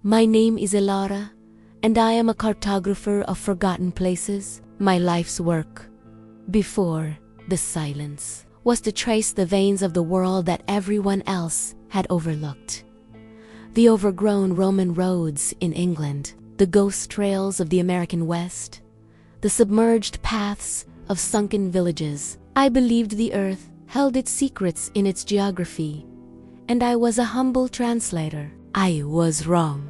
My name is Elara, and I am a cartographer of forgotten places. My life's work, before the silence, was to trace the veins of the world that everyone else had overlooked. The overgrown Roman roads in England, the ghost trails of the American West, the submerged paths of sunken villages. I believed the earth held its secrets in its geography, and I was a humble translator. I was wrong.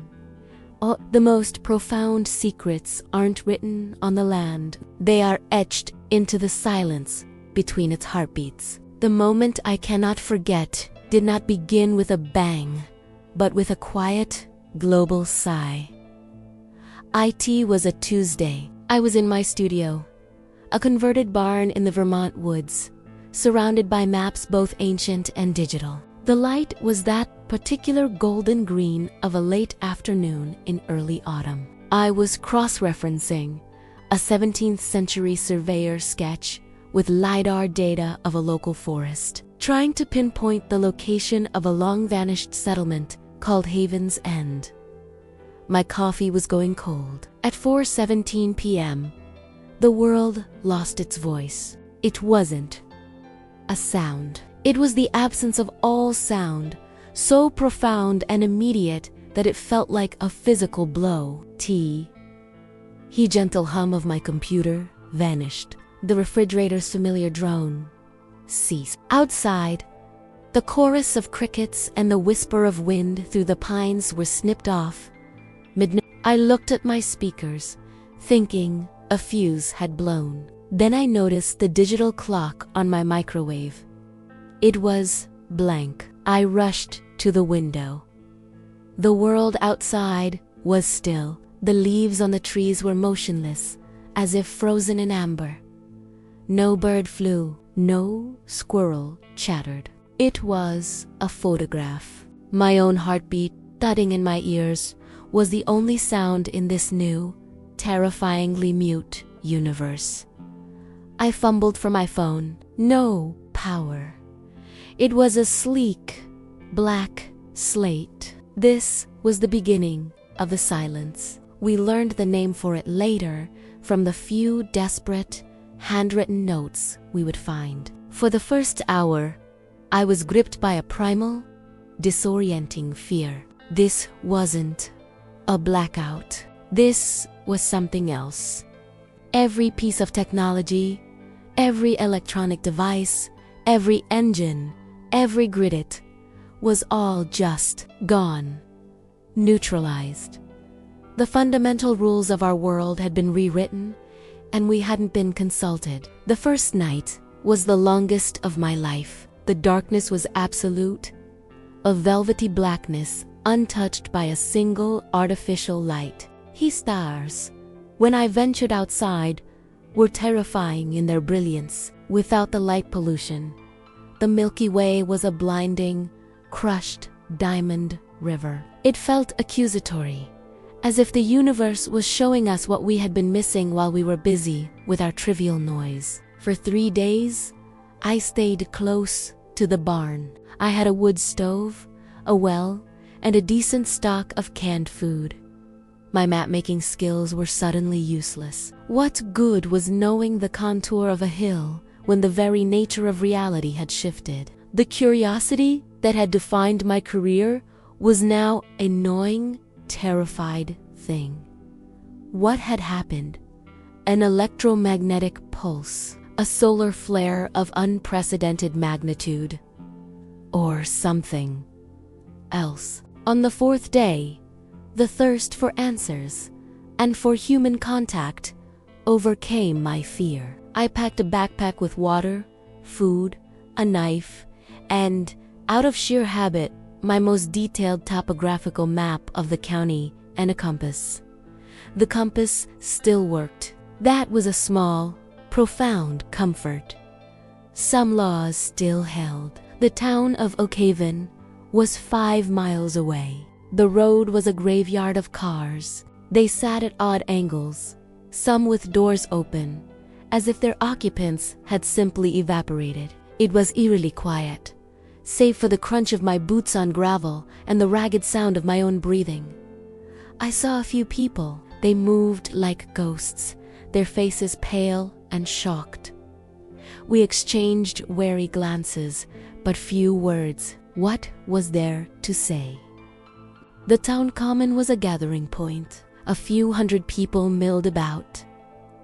Oh, the most profound secrets aren't written on the land. They are etched into the silence between its heartbeats. The moment I cannot forget did not begin with a bang, but with a quiet, global sigh. It was a Tuesday. I was in my studio, a converted barn in the Vermont woods, surrounded by maps both ancient and digital. The light was that particular golden green of a late afternoon in early autumn. I was cross-referencing a 17th century surveyor sketch with LiDAR data of a local forest, trying to pinpoint the location of a long-vanished settlement called Haven's End. My coffee was going cold. At 4:17 p.m., the world lost its voice. It wasn't a sound. It was the absence of all sound, so profound and immediate that it felt like a physical blow. The gentle hum of my computer vanished. The refrigerator's familiar drone ceased. Outside, the chorus of crickets and the whisper of wind through the pines were snipped off. Midnight. I looked at my speakers, thinking a fuse had blown. Then I noticed the digital clock on my microwave. It was blank. I rushed to the window. The world outside was still. The leaves on the trees were motionless, as if frozen in amber. No bird flew, no squirrel chattered. It was a photograph. My own heartbeat, thudding in my ears, was the only sound in this new, terrifyingly mute universe. I fumbled for my phone. No power. It was a sleek, black slate. This was the beginning of the silence. We learned the name for it later from the few desperate, handwritten notes we would find. For the first hour, I was gripped by a primal, disorienting fear. This wasn't a blackout. This was something else. Every piece of technology, every electronic device, every engine, every grid, was all just gone, neutralized. The fundamental rules of our world had been rewritten, and we hadn't been consulted. The first night was the longest of my life. The darkness was absolute, a velvety blackness untouched by a single artificial light. The stars, when I ventured outside, were terrifying in their brilliance. Without the light pollution, the Milky Way was a blinding, crushed diamond river. It felt accusatory, as if the universe was showing us what we had been missing while we were busy with our trivial noise. For 3 days, I stayed close to the barn. I had a wood stove, a well, and a decent stock of canned food. My map-making skills were suddenly useless. What good was knowing the contour of a hill when the very nature of reality had shifted? The curiosity that had defined my career was now a gnawing, terrified thing. What had happened? An electromagnetic pulse, a solar flare of unprecedented magnitude, or something else. On the 4th day, the thirst for answers and for human contact overcame my fear. I packed a backpack with water, food, a knife, and, out of sheer habit, my most detailed topographical map of the county and a compass. The compass still worked. That was a small, profound comfort. Some laws still held. The town of Oakhaven was 5 miles away. The road was a graveyard of cars. They sat at odd angles, some with doors open, as if their occupants had simply evaporated. It was eerily quiet, save for the crunch of my boots on gravel and the ragged sound of my own breathing. I saw a few people. They moved like ghosts, their faces pale and shocked. We exchanged wary glances, but few words. What was there to say? The town common was a gathering point. A few hundred people milled about,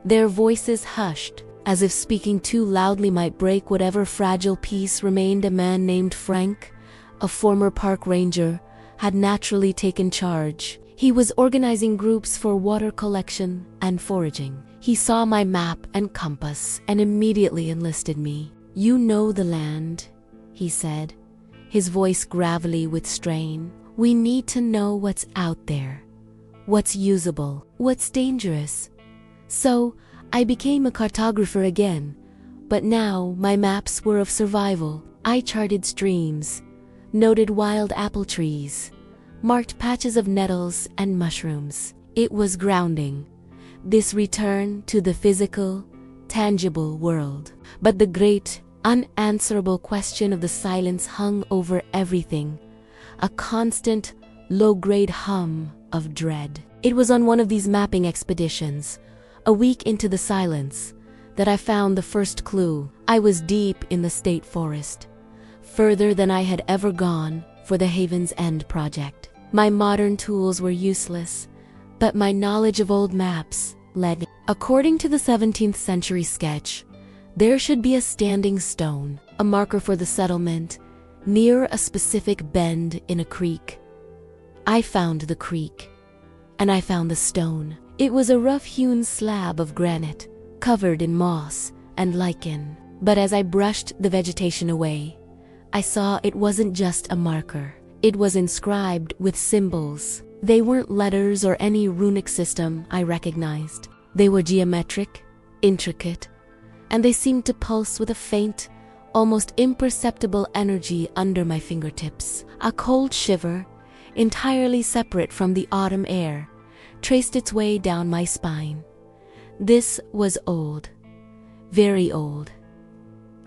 their voices hushed, as if speaking too loudly might break whatever fragile peace remained. A man named Frank, a former park ranger, had naturally taken charge. He was organizing groups for water collection and foraging. He saw my map and compass and immediately enlisted me. "You know the land," he said, his voice gravelly with strain. "We need to know what's out there, what's usable, what's dangerous." So I became a cartographer again, but now my maps were of survival. I charted streams, noted wild apple trees, marked patches of nettles and mushrooms. It was grounding, this return to the physical, tangible world. But the great, unanswerable question of the silence hung over everything, a constant, low-grade hum of dread. It was on one of these mapping expeditions, a week into the silence, that I found the first clue. I was deep in the state forest, further than I had ever gone for the Haven's End project. My modern tools were useless, but my knowledge of old maps led me. According to the 17th century sketch, there should be a standing stone, a marker for the settlement, near a specific bend in a creek. I found the creek, and I found the stone. It was a rough-hewn slab of granite, covered in moss and lichen. But as I brushed the vegetation away, I saw it wasn't just a marker. It was inscribed with symbols. They weren't letters or any runic system I recognized. They were geometric, intricate, and they seemed to pulse with a faint, almost imperceptible energy under my fingertips. A cold shiver, entirely separate from the autumn air, traced its way down my spine. This was old, very old,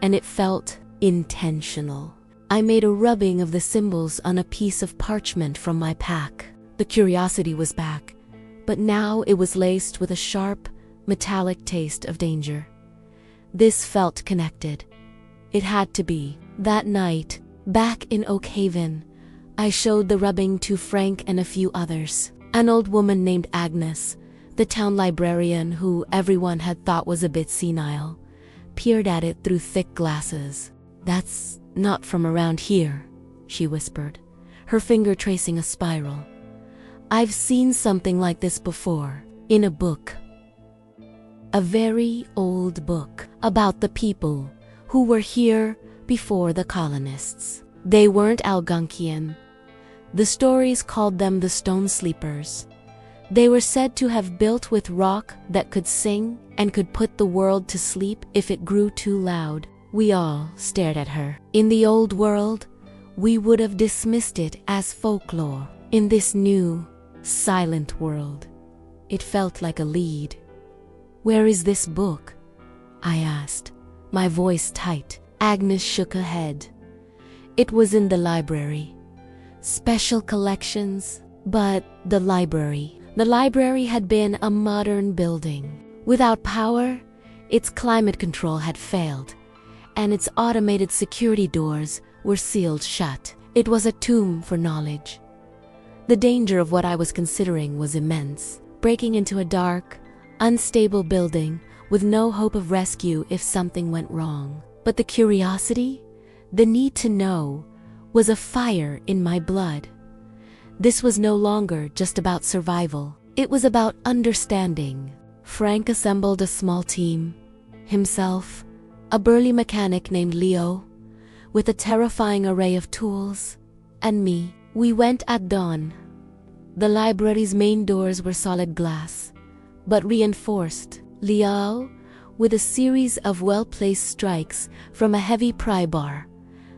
and it felt intentional. I made a rubbing of the symbols on a piece of parchment from my pack. The curiosity was back, but now it was laced with a sharp, metallic taste of danger. This felt connected. It had to be. That night, back in Oak Haven, I showed the rubbing to Frank and a few others. An old woman named Agnes, the town librarian who everyone had thought was a bit senile, peered at it through thick glasses. "That's not from around here," she whispered, her finger tracing a spiral. "I've seen something like this before, in a book. A very old book about the people who were here before the colonists. They weren't Algonquian. The stories called them the Stone Sleepers. They were said to have built with rock that could sing and could put the world to sleep if it grew too loud." We all stared at her. In the old world, we would have dismissed it as folklore. In this new, silent world, it felt like a lead. "Where is this book?" I asked, my voice tight. Agnes shook her head. "It was in the library. Special collections, but the library." The library had been a modern building. Without power, its climate control had failed, and its automated security doors were sealed shut. It was a tomb for knowledge. The danger of what I was considering was immense. Breaking into a dark, unstable building with no hope of rescue if something went wrong. But the curiosity, the need to know, was a fire in my blood. This was no longer just about survival. It was about understanding. Frank assembled a small team, himself, a burly mechanic named Leo, with a terrifying array of tools, and me. We went at dawn. The library's main doors were solid glass, but reinforced. Leo, with a series of well-placed strikes from a heavy pry bar,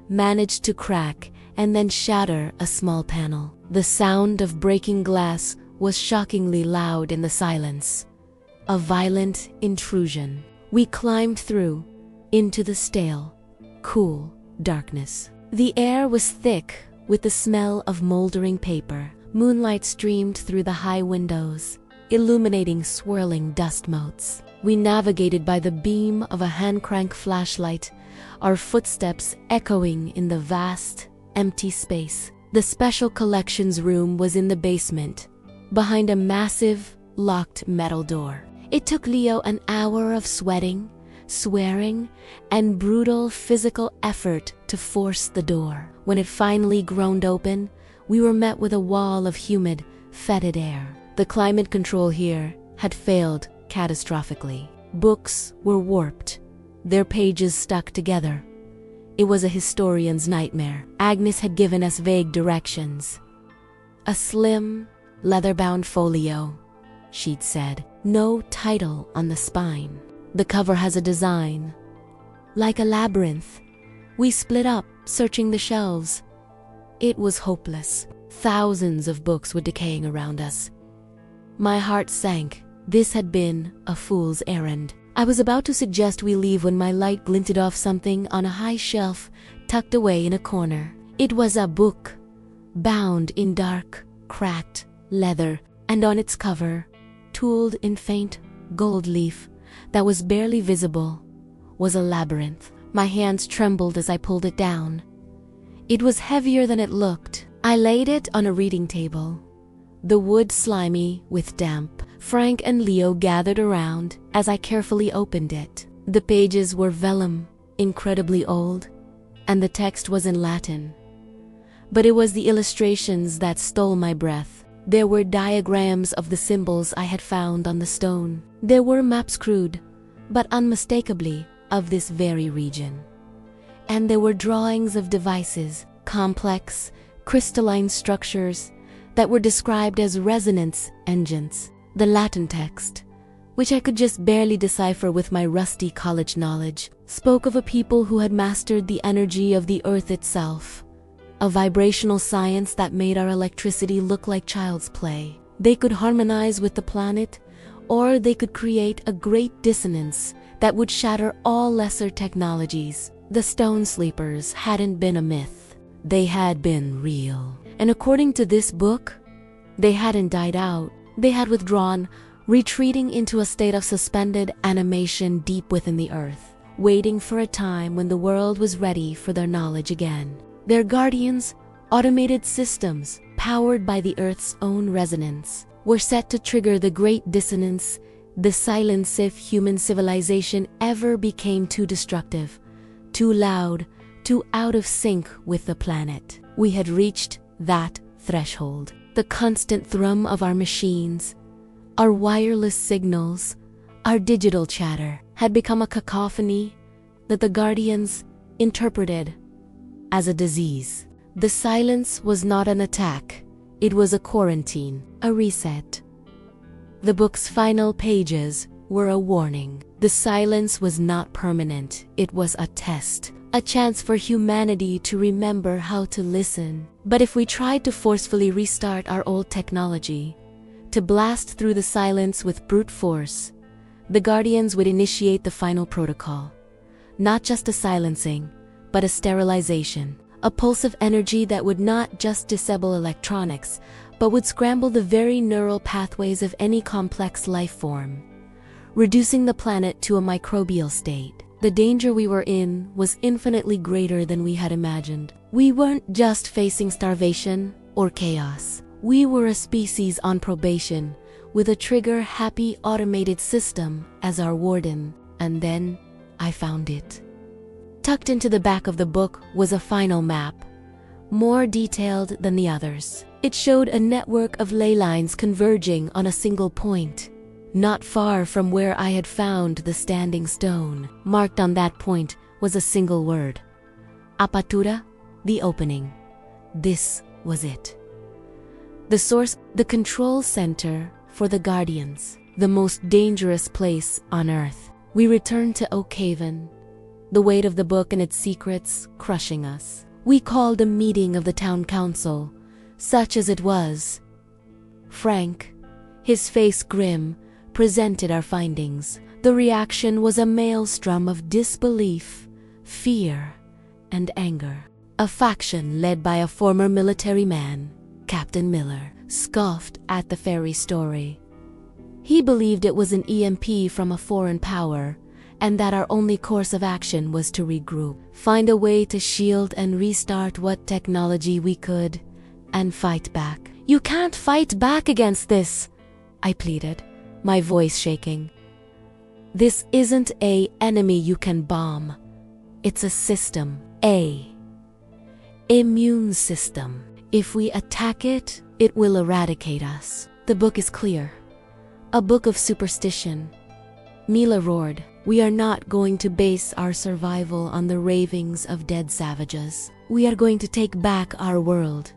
managed to crack and then shatter a small panel. The sound of breaking glass was shockingly loud in the silence. A violent intrusion. We climbed through, into the stale, cool darkness. The air was thick with the smell of moldering paper, Moonlight streamed through the high windows, illuminating swirling dust motes. We navigated by the beam of a hand-crank flashlight, our footsteps echoing in the vast, empty space. The special collections room was in the basement, behind a massive, locked metal door. It took Leo an hour of sweating, swearing, and brutal physical effort to force the door. When it finally groaned open, we were met with a wall of humid, fetid air. The climate control here had failed catastrophically. Books were warped, their pages stuck together. It was a historian's nightmare. Agnes had given us vague directions. A slim, leather-bound folio, she'd said. No title on the spine. The cover has a design, like a labyrinth. We split up, searching the shelves. It was hopeless. Thousands of books were decaying around us. My heart sank. This had been a fool's errand. I was about to suggest we leave when my light glinted off something on a high shelf tucked away in a corner. It was a book, bound in dark, cracked leather, and on its cover, tooled in faint gold leaf that was barely visible, was a labyrinth. My hands trembled as I pulled it down. It was heavier than it looked. I laid it on a reading table, the wood slimy with damp. Frank and Leo gathered around as I carefully opened it. The pages were vellum, incredibly old, and the text was in Latin. But it was the illustrations that stole my breath. There were diagrams of the symbols I had found on the stone. There were maps, crude, but unmistakably of this very region. And there were drawings of devices, complex, crystalline structures that were described as resonance engines. The Latin text, which I could just barely decipher with my rusty college knowledge, spoke of a people who had mastered the energy of the earth itself, a vibrational science that made our electricity look like child's play. They could harmonize with the planet, or they could create a great dissonance that would shatter all lesser technologies. The stone sleepers hadn't been a myth. They had been real. And according to this book, they hadn't died out. They had withdrawn, retreating into a state of suspended animation deep within the earth, waiting for a time when the world was ready for their knowledge again. Their guardians, automated systems powered by the earth's own resonance, were set to trigger the great dissonance, the silence if human civilization ever became too destructive, too loud, too out of sync with the planet. We had reached that threshold. The constant thrum of our machines, our wireless signals, our digital chatter had become a cacophony that the Guardians interpreted as a disease. The silence was not an attack, it was a quarantine, a reset. The book's final pages were a warning. The silence was not permanent, it was a test. A chance for humanity to remember how to listen. But if we tried to forcefully restart our old technology, to blast through the silence with brute force, the Guardians would initiate the final protocol. Not just a silencing, but a sterilization. A pulse of energy that would not just disable electronics, but would scramble the very neural pathways of any complex life form, reducing the planet to a microbial state. The danger we were in was infinitely greater than we had imagined. We weren't just facing starvation or chaos. We were a species on probation, with a trigger-happy automated system as our warden. And then I found it. Tucked into the back of the book was a final map, more detailed than the others. It showed a network of ley lines converging on a single point. Not far from where I had found the standing stone. Marked on that point was a single word. Apertura, the opening. This was it. The source, the control center for the Guardians. The most dangerous place on Earth. We returned to Oak Haven, the weight of the book and its secrets crushing us. We called a meeting of the town council, such as it was. Frank, his face grim, presented our findings. The reaction was a maelstrom of disbelief, fear, and anger. A faction led by a former military man, Captain Miller scoffed at the fairy story. He believed it was an EMP from a foreign power, and that our only course of action was to regroup, find a way to shield and restart what technology we could, and fight back. "You can't fight back against this," I pleaded, my voice shaking. "This isn't an enemy you can bomb. It's a system, a immune system. If we attack it, it will eradicate us." The book is clear. A book of superstition. Mila roared. "We are not going to base our survival on the ravings of dead savages. We are going to take back our world."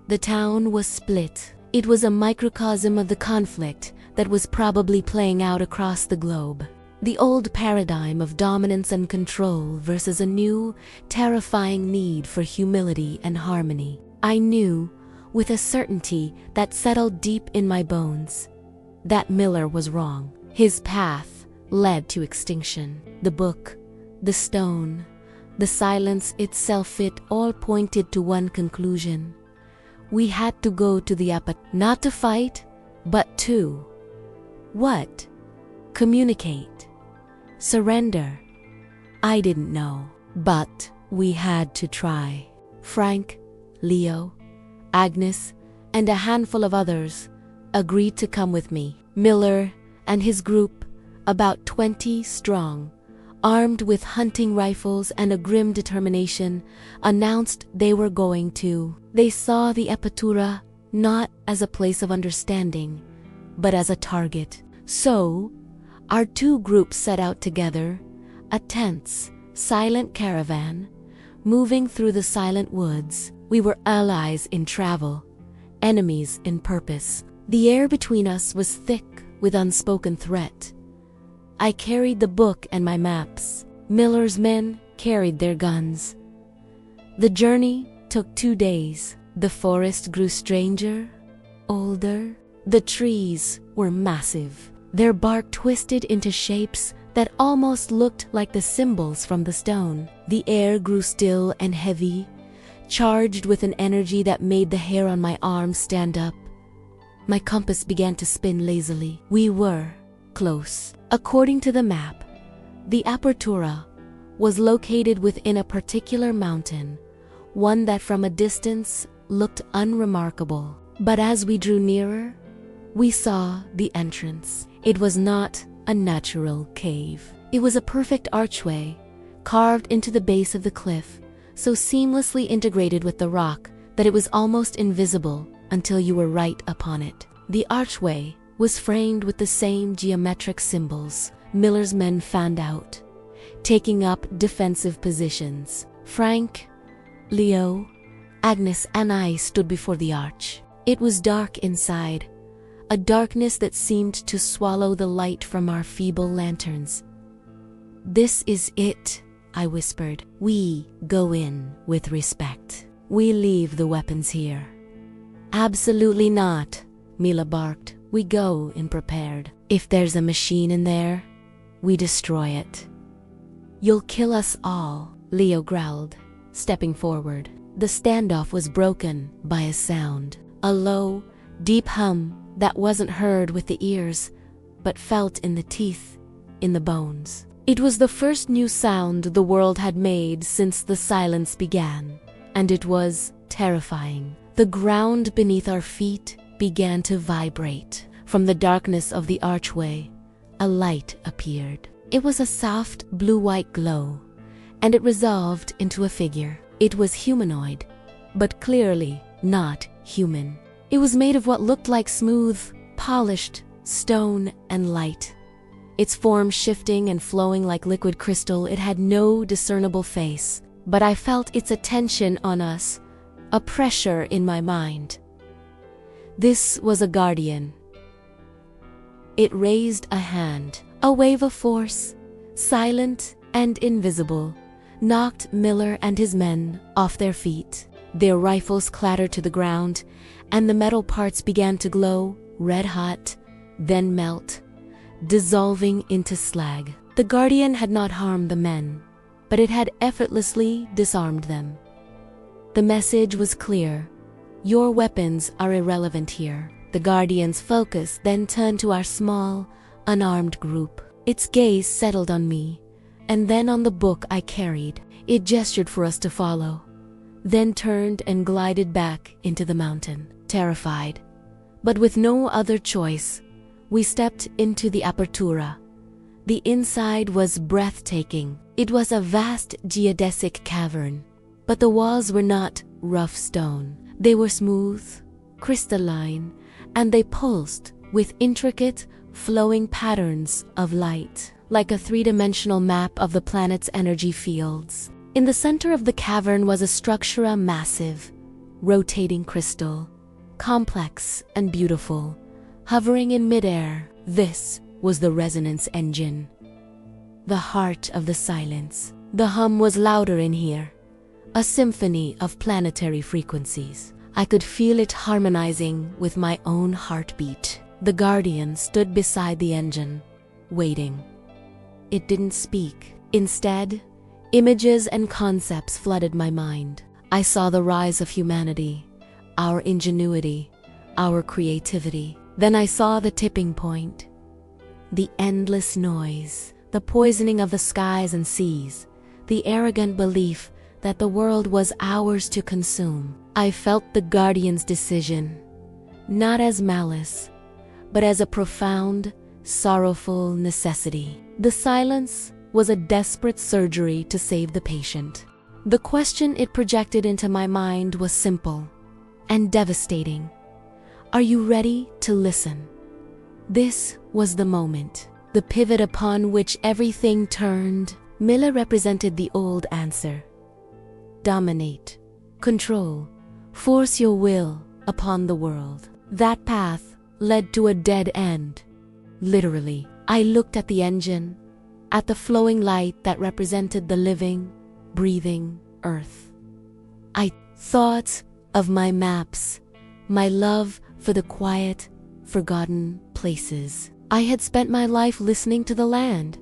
The town was split. It was a microcosm of the conflict that was probably playing out across the globe. The old paradigm of dominance and control versus a new, terrifying need for humility and harmony. I knew, with a certainty that settled deep in my bones, that Miller was wrong. His path led to extinction. The book, the stone, the silence itself, it all pointed to one conclusion. We had to go to the not to fight, but to what? Communicate. Surrender. I didn't know, but we had to try. Frank, Leo, Agnes, and a handful of others agreed to come with me. Miller and his group, about 20 strong, armed with hunting rifles and a grim determination, announced they were going to. They saw the Apertura not as a place of understanding, but as a target. So, our two groups set out together, a tense, silent caravan, moving through the silent woods. We were allies in travel, enemies in purpose. The air between us was thick with unspoken threat. I carried the book and my maps. Miller's men carried their guns. The journey took 2 days. The forest grew stranger, older. The trees were massive. Their bark twisted into shapes that almost looked like the symbols from the stone. The air grew still and heavy, charged with an energy that made the hair on my arms stand up. My compass began to spin lazily. We were close. According to the map, the Apertura was located within a particular mountain, one that from a distance looked unremarkable. But as we drew nearer, we saw the entrance. It was not a natural cave. It was a perfect archway, carved into the base of the cliff, so seamlessly integrated with the rock that it was almost invisible until you were right upon it. The archway was framed with the same geometric symbols. Miller's men fanned out, taking up defensive positions. Frank, Leo, Agnes, and I stood before the arch. It was dark inside, a darkness that seemed to swallow the light from our feeble lanterns. "This is it," I whispered. "We go in with respect. We leave the weapons here." "Absolutely not," Mila barked. "We go in prepared. If there's a machine in there, we destroy it." "You'll kill us all," Leo growled, stepping forward. The standoff was broken by a sound, a low, deep hum that wasn't heard with the ears, but felt in the teeth, in the bones. It was the first new sound the world had made since the silence began, and it was terrifying. The ground beneath our feet began to vibrate. From the darkness of the archway, a light appeared. It was a soft blue-white glow, and it resolved into a figure. It was humanoid, but clearly not human. It was made of what looked like smooth, polished stone and light. Its form shifting and flowing like liquid crystal, it had no discernible face, but I felt its attention on us, a pressure in my mind. This was a guardian. It raised a hand. A wave of force, silent and invisible, knocked Miller and his men off their feet. Their rifles clattered to the ground, and the metal parts began to glow, red hot, then melt, dissolving into slag. The guardian had not harmed the men, but it had effortlessly disarmed them. The message was clear. Your weapons are irrelevant here." The guardian's focus then turned to our small, unarmed group. Its gaze settled on me, and then on the book I carried. It gestured for us to follow, then turned and glided back into the mountain. Terrified, but with no other choice, we stepped into the apertura. The inside was breathtaking. It was a vast geodesic cavern, but the walls were not rough stone. They were smooth, crystalline, and they pulsed with intricate, flowing patterns of light, like a three-dimensional map of the planet's energy fields. In the center of the cavern was a structure, massive, rotating crystal, complex and beautiful, hovering in midair. This was the resonance engine, the heart of the silence. The hum was louder in here, a symphony of planetary frequencies. I could feel it harmonizing with my own heartbeat. The guardian stood beside the engine, waiting. It didn't speak. Instead, images and concepts flooded my mind. I saw the rise of humanity, our ingenuity, our creativity. Then I saw the tipping point. The endless noise, the poisoning of the skies and seas, the arrogant belief that the world was ours to consume. I felt the guardian's decision, not as malice, but as a profound, sorrowful necessity. The silence was a desperate surgery to save the patient. The question it projected into my mind was simple and devastating. Are you ready to listen? This was the moment, the pivot upon which everything turned. Miller represented the old answer. Dominate, control, force your will upon the world. That path led to a dead end. Literally, I looked at the engine, at the flowing light that represented the living, breathing earth. I thought of my maps, my love for the quiet, forgotten places. I had spent my life listening to the land,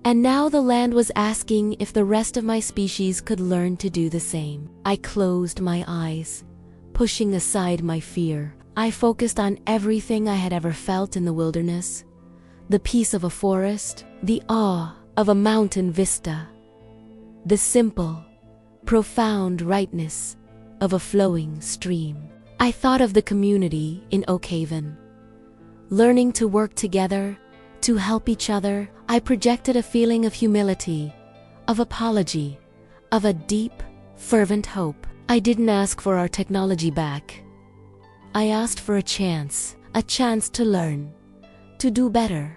and now the land was asking if the rest of my species could learn to do the same. I closed my eyes, pushing aside my fear. I focused on everything I had ever felt in the wilderness, the peace of a forest, the awe of a mountain vista, the simple, profound rightness of a flowing stream. I thought of the community in Oak Haven, learning to work together, to help each other. I projected a feeling of humility, of apology, of a deep, fervent hope. I didn't ask for our technology back. I asked for a chance to learn, to do better,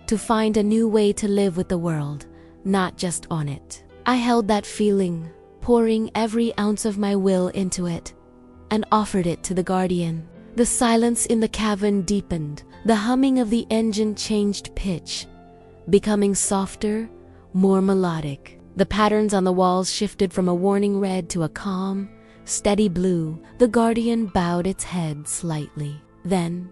to find a new way to live with the world, not just on it. I held that feeling, pouring every ounce of my will into it, and offered it to the guardian. The silence in the cavern deepened. The humming of the engine changed pitch, becoming softer, more melodic. The patterns on the walls shifted from a warning red to a calm, steady blue. The guardian bowed its head slightly. Then,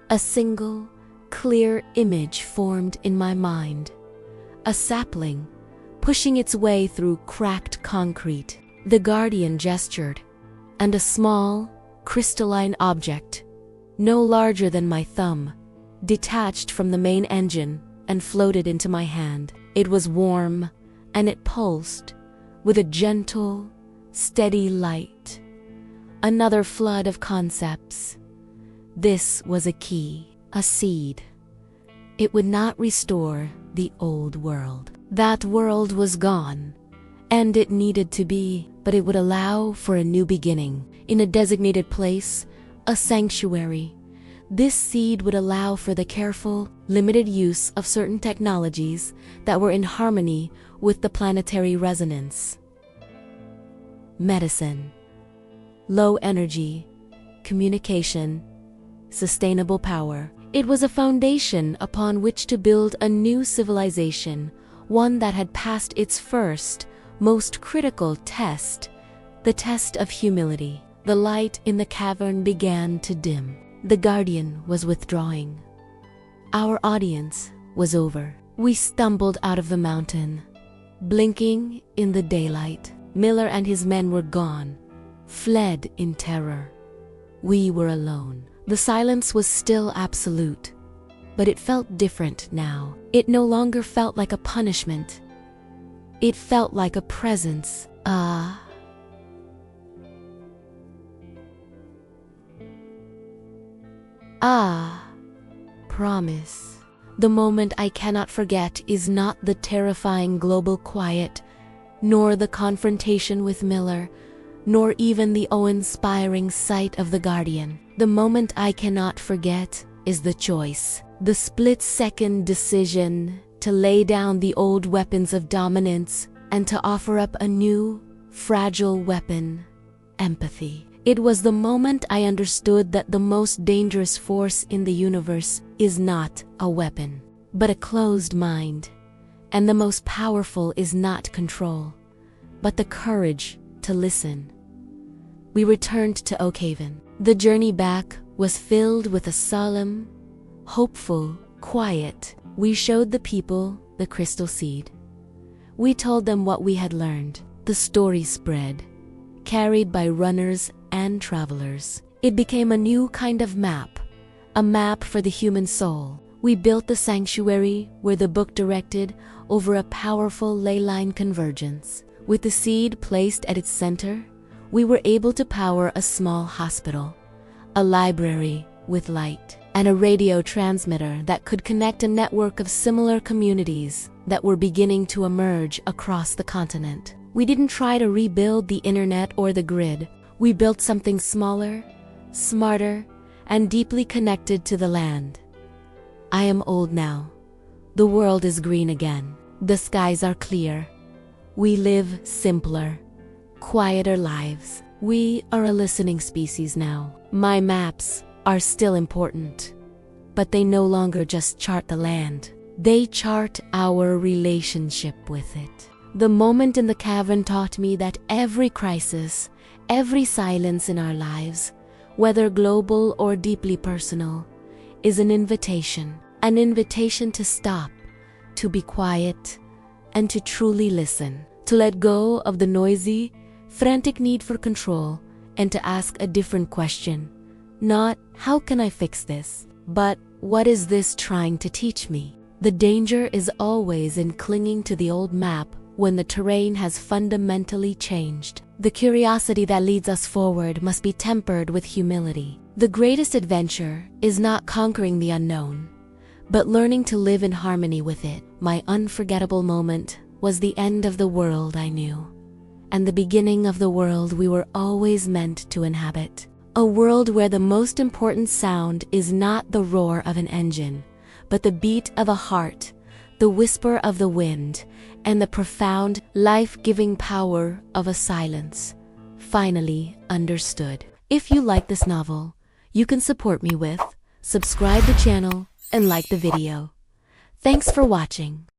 a single, clear image formed in my mind. A sapling, pushing its way through cracked concrete. The guardian gestured, and a small, crystalline object, no larger than my thumb, detached from the main engine and floated into my hand. It was warm, and it pulsed with a gentle, steady light. Another flood of concepts. This was a key, a seed. It would not restore the old world. That world was gone, and it needed to be, but it would allow for a new beginning. In a designated place, a sanctuary, this seed would allow for the careful, limited use of certain technologies that were in harmony with the planetary resonance. Medicine, low energy, communication, sustainable power. It was a foundation upon which to build a new civilization, one that had passed its first, most critical test, the test of humility. The light in the cavern began to dim. The guardian was withdrawing. Our audience was over. We stumbled out of the mountain, blinking in the daylight. Miller and his men were gone, fled in terror. We were alone. The silence was still absolute, but it felt different now. It no longer felt like a punishment. It felt like a presence. Promise. The moment I cannot forget is not the terrifying global quiet, nor the confrontation with Miller, nor even the awe-inspiring sight of the Guardian. The moment I cannot forget is the choice, the split-second decision to lay down the old weapons of dominance and to offer up a new, fragile weapon: empathy. It was the moment I understood that the most dangerous force in the universe is not a weapon, but a closed mind. And the most powerful is not control, but the courage to listen. We returned to Oakhaven. The journey back was filled with a solemn, hopeful quiet. We showed the people the crystal seed. We told them what we had learned. The story spread, carried by runners and travelers. It became a new kind of map, a map for the human soul. We built the sanctuary where the book directed over a powerful ley line convergence. With the seed placed at its center, we were able to power a small hospital, a library with light, and a radio transmitter that could connect a network of similar communities that were beginning to emerge across the continent. We didn't try to rebuild the internet or the grid. We built something smaller, smarter, and deeply connected to the land. I am old now. The world is green again. The skies are clear. We live simpler, quieter lives. We are a listening species now. My maps are still important, but they no longer just chart the land. They chart our relationship with it. The moment in the cavern taught me that every crisis, every silence in our lives, whether global or deeply personal, is an invitation to stop, to be quiet, and to truly listen, to let go of the noisy, frantic need for control, and to ask a different question. Not, how can I fix this? But, what is this trying to teach me? The danger is always in clinging to the old map when the terrain has fundamentally changed. The curiosity that leads us forward must be tempered with humility. The greatest adventure is not conquering the unknown, but learning to live in harmony with it. My unforgettable moment was the end of the world I knew, and the beginning of the world we were always meant to inhabit. A world where the most important sound is not the roar of an engine, but the beat of a heart, the whisper of the wind, and the profound, life-giving power of a silence, finally understood. If you like this novel, you can support me with subscribe the channel and like the video. Thanks for watching.